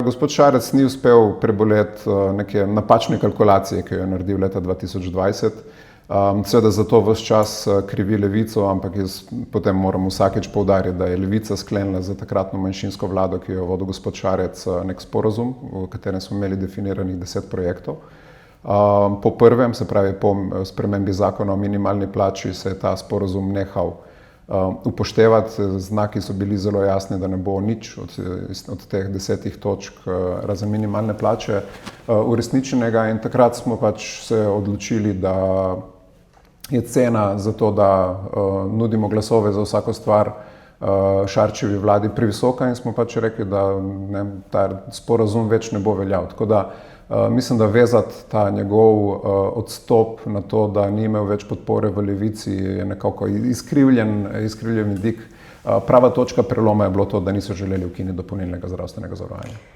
Gospod Šarec ni uspel preboleti neke napačne kalkulacije, ki jo je naredil leta 2020. Seveda zato ves čas krivi Levico, ampak jaz potem moram vsakeč poudariti, da je Levica sklenila za takratno manjšinsko vlado, ki jo je vodil gospod Šarec, nek sporazum, v katerem smo imeli definiranih 10 projektov. Po prvem, se pravi po spremembi zakona o minimalni plači, se je ta sporazum nehal upoštevati. Znaki so bili zelo jasni, da ne bo nič od teh 10 točk razen minimalne plače uresničenega, in takrat smo pač se odločili, da je cena za to, da nudimo glasove za vsako stvar Šarčevi vladi previsoka, in smo pač rekli, da ta sporazum več ne bo veljal. Tako da mislim, da vezati ta njegov odstop na to, da ni imel več podpore v Levici, je nekako izkrivljen vidik. Prava točka preloma je bilo to, da niso želeli ukiniti dopolnilnega zdravstvenega zavarovanja.